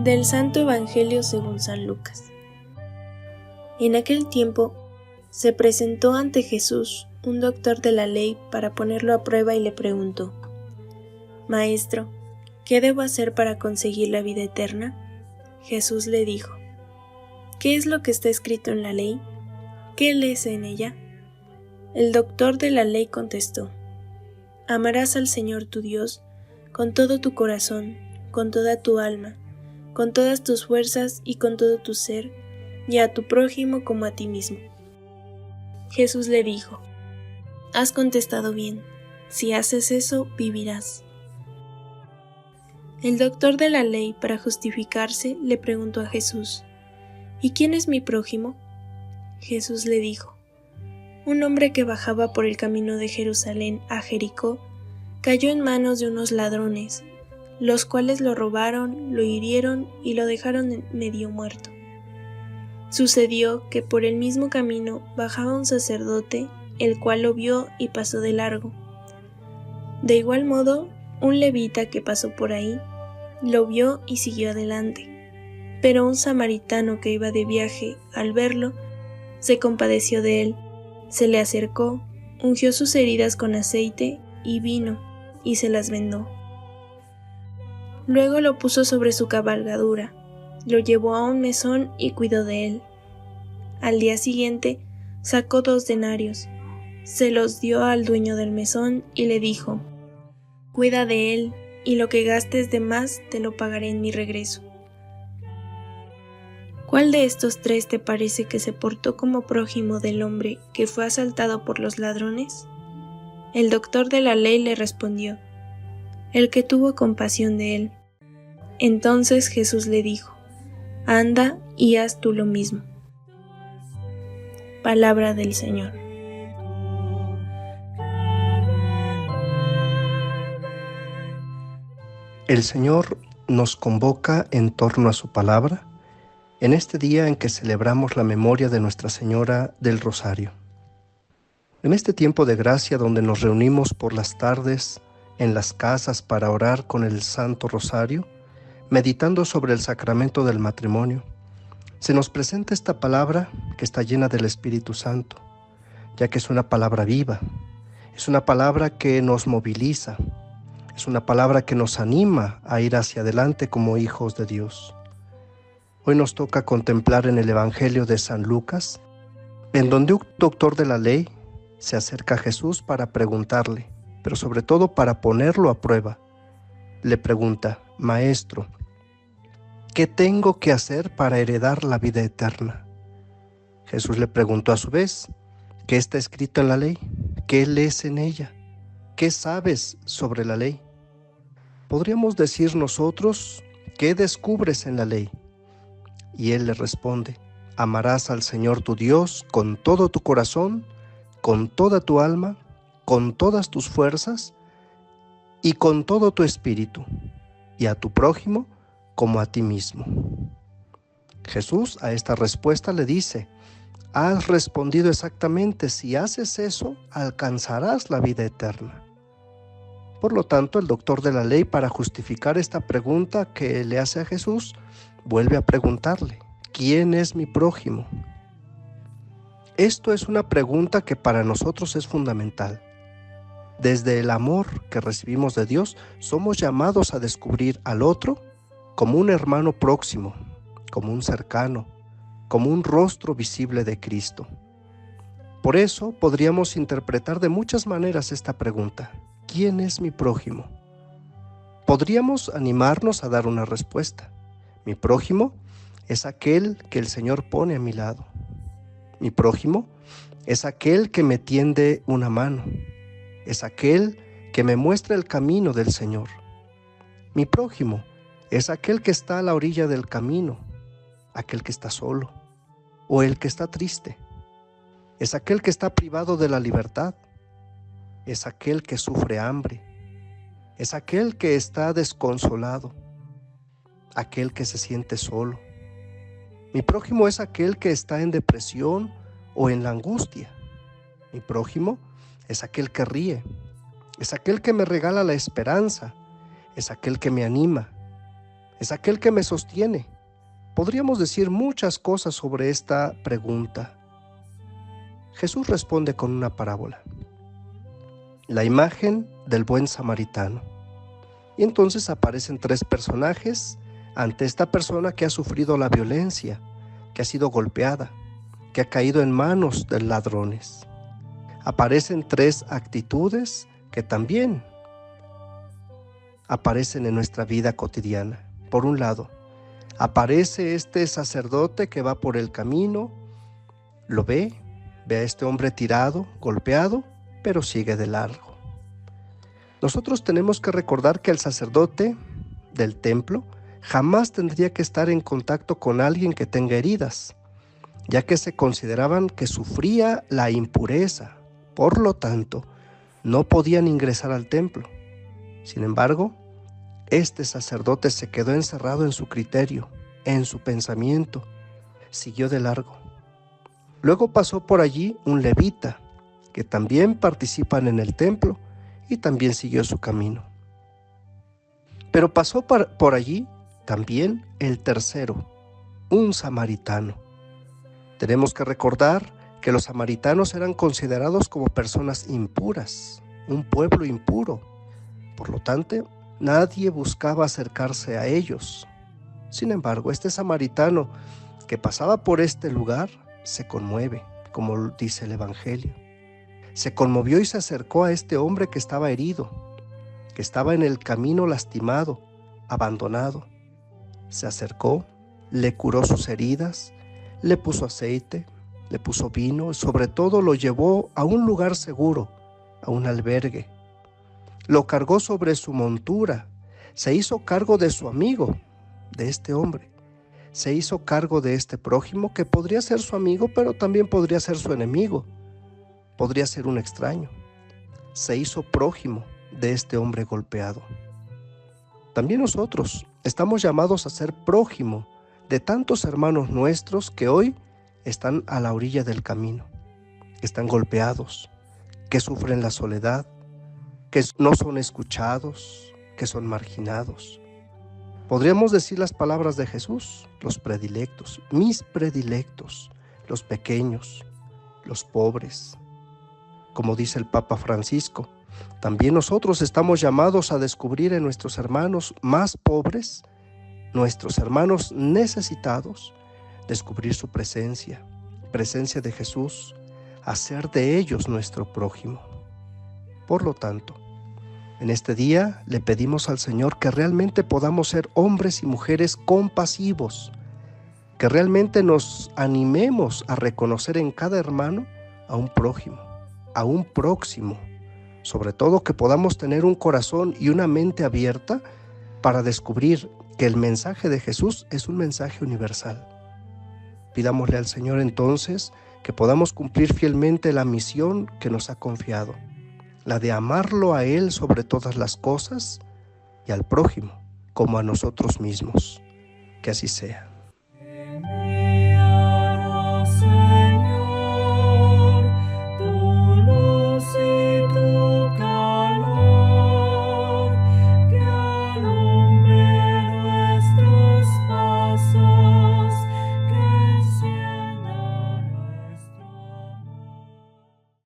Del Santo Evangelio según San Lucas. En aquel tiempo se presentó ante Jesús un doctor de la ley para ponerlo a prueba y le preguntó: Maestro, ¿qué debo hacer para conseguir la vida eterna? Jesús le dijo: ¿Qué es lo que está escrito en la ley? ¿Qué lees en ella? El doctor de la ley contestó: Amarás al Señor tu Dios con todo tu corazón, con toda tu alma, con todas tus fuerzas y con todo tu ser, y a tu prójimo como a ti mismo. Jesús le dijo: Has contestado bien, si haces eso, vivirás. El doctor de la ley, para justificarse, le preguntó a Jesús: ¿Y quién es mi prójimo? Jesús le dijo: Un hombre que bajaba por el camino de Jerusalén a Jericó cayó en manos de unos ladrones, los cuales lo robaron, lo hirieron y lo dejaron medio muerto. Sucedió que por el mismo camino bajaba un sacerdote, el cual lo vio y pasó de largo. De igual modo, un levita que pasó por ahí, lo vio y siguió adelante. Pero un samaritano que iba de viaje, al verlo, se compadeció de él, se le acercó, ungió sus heridas con aceite y vino, y se las vendó. Luego lo puso sobre su cabalgadura, lo llevó a un mesón y cuidó de él. Al día siguiente sacó 2 denarios, se los dio al dueño del mesón y le dijo: Cuida de él, y lo que gastes de más te lo pagaré en mi regreso. ¿Cuál de estos 3 te parece que se portó como prójimo del hombre que fue asaltado por los ladrones? El doctor de la ley le respondió: El que tuvo compasión de él. Entonces Jesús le dijo: Anda y haz tú lo mismo. Palabra del Señor. El Señor nos convoca en torno a su palabra en este día en que celebramos la memoria de Nuestra Señora del Rosario. En este tiempo de gracia donde nos reunimos por las tardes en las casas para orar con el Santo Rosario, meditando sobre el sacramento del matrimonio, se nos presenta esta palabra que está llena del Espíritu Santo, ya que es una palabra viva, es una palabra que nos moviliza, es una palabra que nos anima a ir hacia adelante como hijos de Dios. Hoy nos toca contemplar en el Evangelio de San Lucas, en donde un doctor de la ley se acerca a Jesús para preguntarle, pero sobre todo para ponerlo a prueba. Le pregunta: Maestro, ¿qué tengo que hacer para heredar la vida eterna? Jesús le preguntó a su vez: ¿qué está escrito en la ley? ¿Qué lees en ella? ¿Qué sabes sobre la ley? Podríamos decir nosotros: ¿qué descubres en la ley? Y él le responde: amarás al Señor tu Dios con todo tu corazón, con toda tu alma, con todas tus fuerzas y con todo tu espíritu, y a tu prójimo como a ti mismo. Jesús a esta respuesta le dice: has respondido exactamente, si haces eso, alcanzarás la vida eterna. Por lo tanto, el doctor de la ley, para justificar esta pregunta que le hace a Jesús, vuelve a preguntarle: ¿quién es mi prójimo? Esto es una pregunta que para nosotros es fundamental. Desde el amor que recibimos de Dios, somos llamados a descubrir al otro como un hermano próximo, como un cercano, como un rostro visible de Cristo. Por eso podríamos interpretar de muchas maneras esta pregunta: ¿quién es mi prójimo? Podríamos animarnos a dar una respuesta: mi prójimo es aquel que el Señor pone a mi lado. Mi prójimo es aquel que me tiende una mano, es aquel que me muestra el camino del Señor. Mi prójimo es aquel que está a la orilla del camino, aquel que está solo o el que está triste. Es aquel que está privado de la libertad, es aquel que sufre hambre, es aquel que está desconsolado, aquel que se siente solo. Mi prójimo es aquel que está en depresión o en la angustia. Mi prójimo es aquel que ríe, es aquel que me regala la esperanza, es aquel que me anima, Es aquel que me sostiene. Podríamos decir muchas cosas sobre esta pregunta. Jesús responde con una parábola, la imagen del buen samaritano. Y entonces aparecen tres personajes ante esta persona que ha sufrido la violencia, que ha sido golpeada, que ha caído en manos de ladrones. Aparecen tres actitudes que también aparecen en nuestra vida cotidiana. Por un lado, aparece este sacerdote que va por el camino, lo ve a este hombre tirado, golpeado, pero sigue de largo. Nosotros tenemos que recordar que el sacerdote del templo jamás tendría que estar en contacto con alguien que tenga heridas, ya que se consideraban que sufría la impureza. Por lo tanto, no podían ingresar al templo. Sin embargo, este sacerdote se quedó encerrado en su criterio, en su pensamiento, siguió de largo. Luego pasó por allí un levita, que también participan en el templo, y también siguió su camino. Pero pasó por allí también el tercero, un samaritano. Tenemos que recordar que los samaritanos eran considerados como personas impuras, un pueblo impuro. Por lo tanto, nadie buscaba acercarse a ellos. Sin embargo, este samaritano que pasaba por este lugar se conmueve, como dice el Evangelio. Se conmovió y se acercó a este hombre que estaba herido, que estaba en el camino lastimado, abandonado. Se acercó, le curó sus heridas, le puso aceite, le puso vino y sobre todo lo llevó a un lugar seguro, a un albergue. Lo cargó sobre su montura, se hizo cargo de su amigo, de este hombre. Se hizo cargo de este prójimo que podría ser su amigo, pero también podría ser su enemigo. Podría ser un extraño. Se hizo prójimo de este hombre golpeado. También nosotros estamos llamados a ser prójimo de tantos hermanos nuestros que hoy están a la orilla del camino, que están golpeados, que sufren la soledad, que no son escuchados, que son marginados. Podríamos decir las palabras de Jesús, los predilectos, mis predilectos, los pequeños, los pobres. Como dice el Papa Francisco, también nosotros estamos llamados a descubrir en nuestros hermanos más pobres, nuestros hermanos necesitados, descubrir su presencia de Jesús, hacer de ellos nuestro prójimo. Por lo tanto, en este día le pedimos al Señor que realmente podamos ser hombres y mujeres compasivos, que realmente nos animemos a reconocer en cada hermano a un prójimo, a un próximo, sobre todo que podamos tener un corazón y una mente abierta para descubrir que el mensaje de Jesús es un mensaje universal. Pidámosle al Señor entonces que podamos cumplir fielmente la misión que nos ha confiado, la de amarlo a Él sobre todas las cosas y al prójimo como a nosotros mismos. Que así sea.